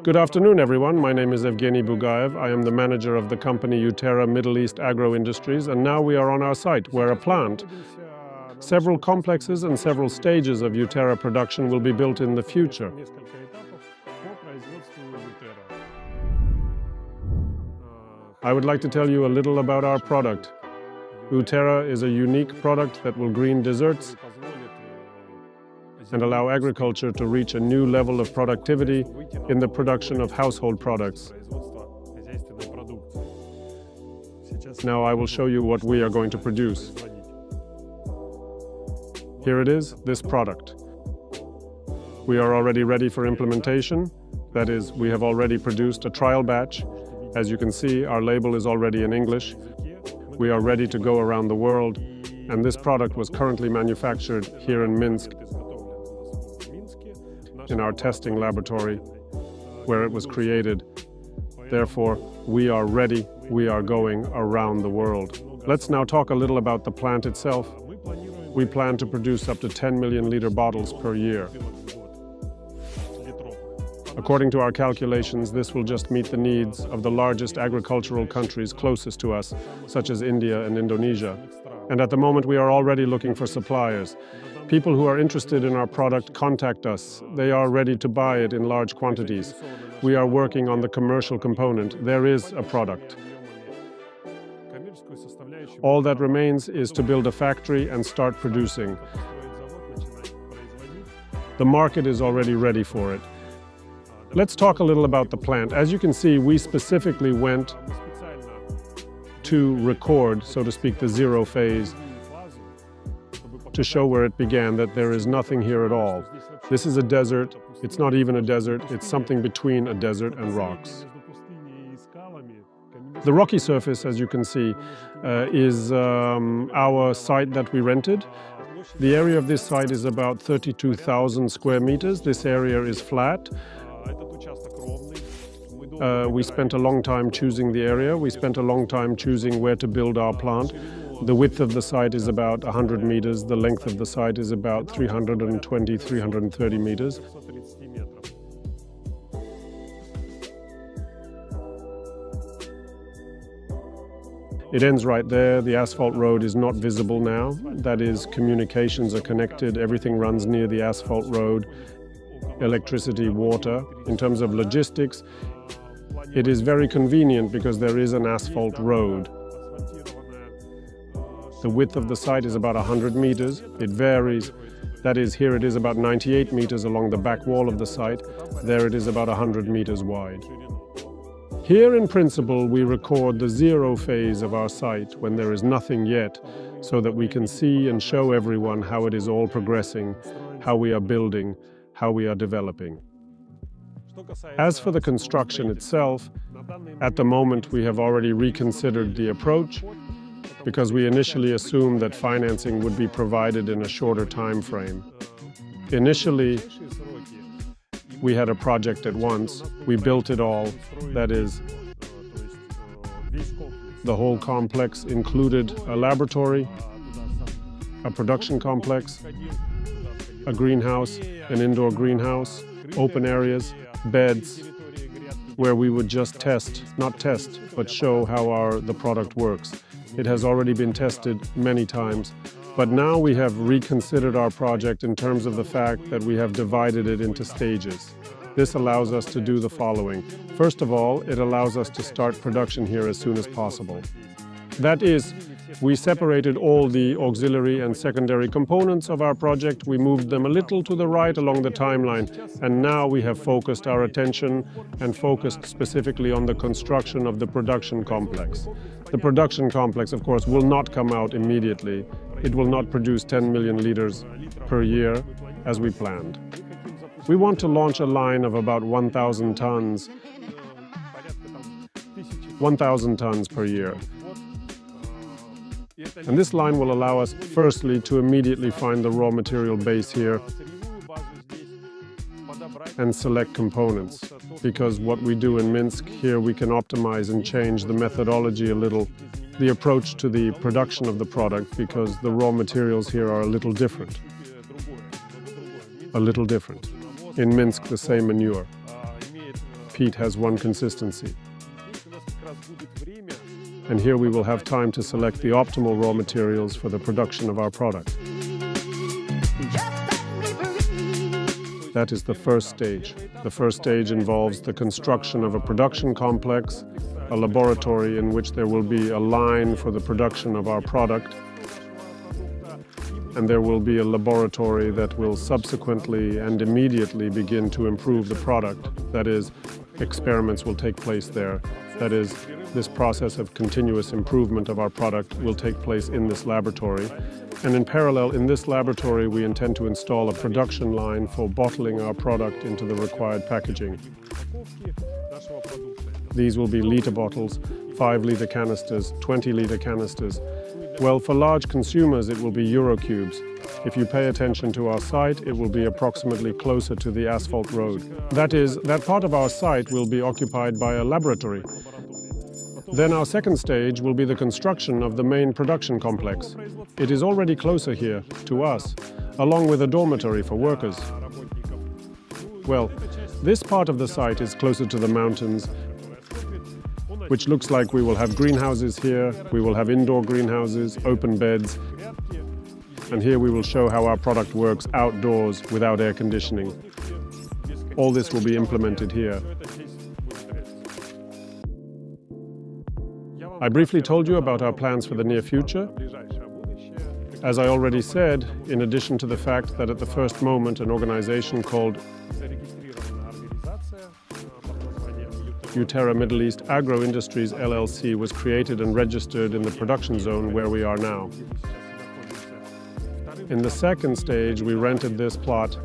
Good afternoon, everyone. My name is Eugeny Bugaev. I am the manager of the company Uterra Middle East Agro Industries, and now we are on our site, where a plant, several complexes and several stages of Uterra production will be built in the future. I would like to tell you a little about our product. Uterra is a unique product that will green desserts and allow agriculture to reach a new level of productivity in the production of household products. Now I will show you what we are going to produce. Here it is, this product. We are already ready for implementation. That is, we have already produced a trial batch. As you can see, our label is already in English. We are ready to go around the world, and this product was currently manufactured here in Minsk, in our testing laboratory, where it was created. Therefore, we are ready, we are going around the world. Let's now talk a little about the plant itself. We plan to produce up to 10 million liter bottles per year. According to our calculations, this will just meet the needs of the largest agricultural countries closest to us, such as India and Indonesia. And at the moment, we are already looking for suppliers. People who are interested in our product contact us. They are ready to buy it in large quantities. We are working on the commercial component. There is a product. All that remains is to build a factory and start producing. The market is already ready for it. Let's talk a little about the plant. As you can see, we specifically went to record, so to speak, the zero phase, to show where it began, that there is nothing here at all. This is a desert. It's not even a desert. It's something between a desert and rocks. The rocky surface, as you can see, is our site that we rented. The area of this site is about 32,000 square meters. This area is flat. We spent a long time choosing the area. We spent a long time choosing where to build our plant. The width of the site is about 100 meters. The length of the site is about 320, 330 meters. It ends right there. The asphalt road is not visible now. That is, communications are connected. Everything runs near the asphalt road. Electricity, water. In terms of logistics, it is very convenient because there is an asphalt road. The width of the site is about 100 meters. It varies. That is, here it is about 98 meters along the back wall of the site. There it is about 100 meters wide. Here, in principle, we record the zero phase of our site when there is nothing yet, so that we can see and show everyone how it is all progressing, how we are building, how we are developing. As for the construction itself, at the moment we have already reconsidered the approach, because we initially assumed that financing would be provided in a shorter time frame. Initially, we had a project at once. We built it all. That is, the whole complex included a laboratory, a production complex, a greenhouse, an indoor greenhouse, open areas, beds, where we would just test, not test, but show how the product works. It has already been tested many times, but now we have reconsidered our project in terms of the fact that we have divided it into stages. This allows us to do the following. First of all, it allows us to start production here as soon as possible. That is, we separated all the auxiliary and secondary components of our project. We moved them a little to the right along the timeline, and now we have focused our attention and focused specifically on the construction of the production complex. The production complex, of course, will not come out immediately. It will not produce 10 million liters per year as we planned. We want to launch a line of about 1,000 tons per year. And this line will allow us, firstly, to immediately find the raw material base here and select components. Because what we do in Minsk, here we can optimize and change the methodology a little, the approach to the production of the product, because the raw materials here are a little different. In Minsk, the same manure. peat has one consistency. And here we will have time to select the optimal raw materials for the production of our product. That is the first stage. The first stage involves the construction of a production complex, a laboratory in which there will be a line for the production of our product, and there will be a laboratory that will subsequently and immediately begin to improve the product. That is, experiments will take place there. That is, this process of continuous improvement of our product will take place in this laboratory. And in parallel, in this laboratory, we intend to install a production line for bottling our product into the required packaging. These will be liter bottles, 5-liter canisters, 20-liter canisters. Well, for large consumers, it will be Euro cubes. If you pay attention to our site, it will be approximately closer to the asphalt road. That is, that part of our site will be occupied by a laboratory. Then our second stage will be the construction of the main production complex. It is already closer here, to us, along with a dormitory for workers. Well, this part of the site is closer to the mountains, which looks like we will have greenhouses here, we will have indoor greenhouses, open beds, and here we will show how our product works outdoors without air conditioning. All this will be implemented here. I briefly told you about our plans for the near future. As I already said, in addition to the fact that at the first moment an organization called Uterra Middle East Agro Industries LLC was created and registered in the production zone where we are now. In the second stage, we rented this plot.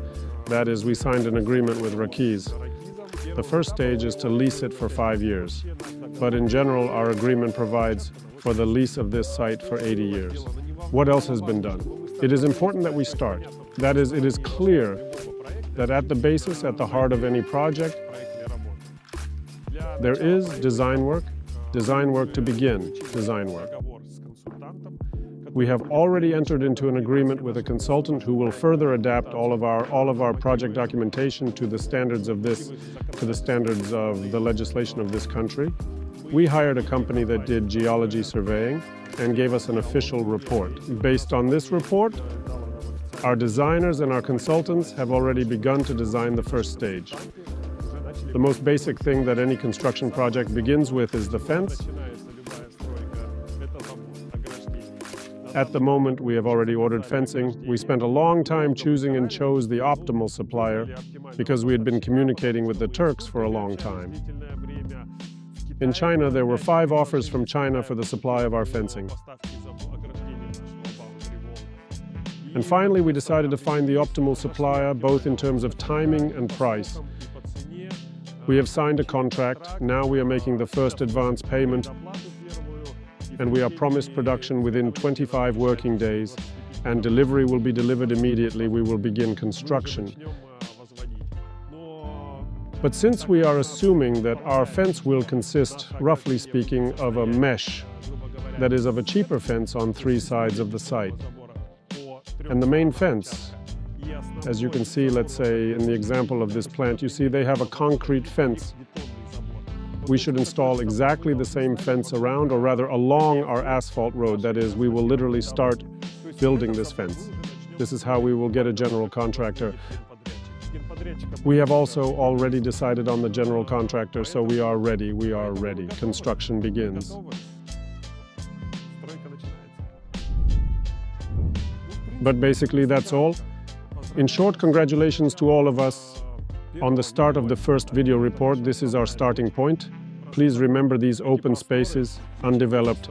That is, we signed an agreement with Rakiz. The first stage is to lease it for 5 years. But in general, our agreement provides for the lease of this site for 80 years. What else has been done? It is important that we start. That is, it is clear that at the basis, at the heart of any project, there is design work to begin, design work. We have already entered into an agreement with a consultant who will further adapt all of our project documentation to the standards of the legislation of this country. We hired a company that did geology surveying and gave us an official report. Based on this report, our designers and our consultants have already begun to design the first stage. The most basic thing that any construction project begins with is the fence. At the moment, we have already ordered fencing. We spent a long time choosing and chose the optimal supplier because we had been communicating with the Turks for a long time. In China, there were 5 offers from China for the supply of our fencing. And finally, we decided to find the optimal supplier, both in terms of timing and price. We have signed a contract. Now we are making the first advance payment, and we are promised production within 25 working days, and delivery will be delivered immediately. We will begin construction. But since we are assuming that our fence will consist, roughly speaking, of a mesh, that is, of a cheaper fence on 3 sides of the site, and the main fence, as you can see, let's say in the example of this plant, you see they have a concrete fence. We should install exactly the same fence around, or rather along our asphalt road. That is, we will literally start building this fence. This is how we will get a general contractor. We have also already decided on the general contractor, so we are ready. Construction begins. But basically that's all. In short, congratulations to all of us on the start of the first video report. This is our starting point. Please remember these open spaces, undeveloped.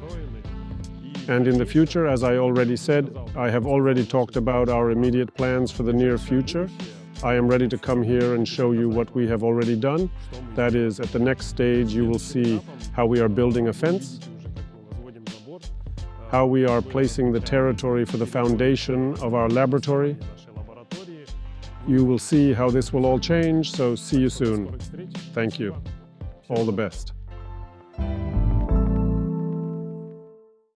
And in the future, as I already said, I have already talked about our immediate plans for the near future. I am ready to come here and show you what we have already done. That is, at the next stage, you will see how we are building a fence, how we are placing the territory for the foundation of our laboratory. You will see how this will all change, so see you soon. Thank you. All the best.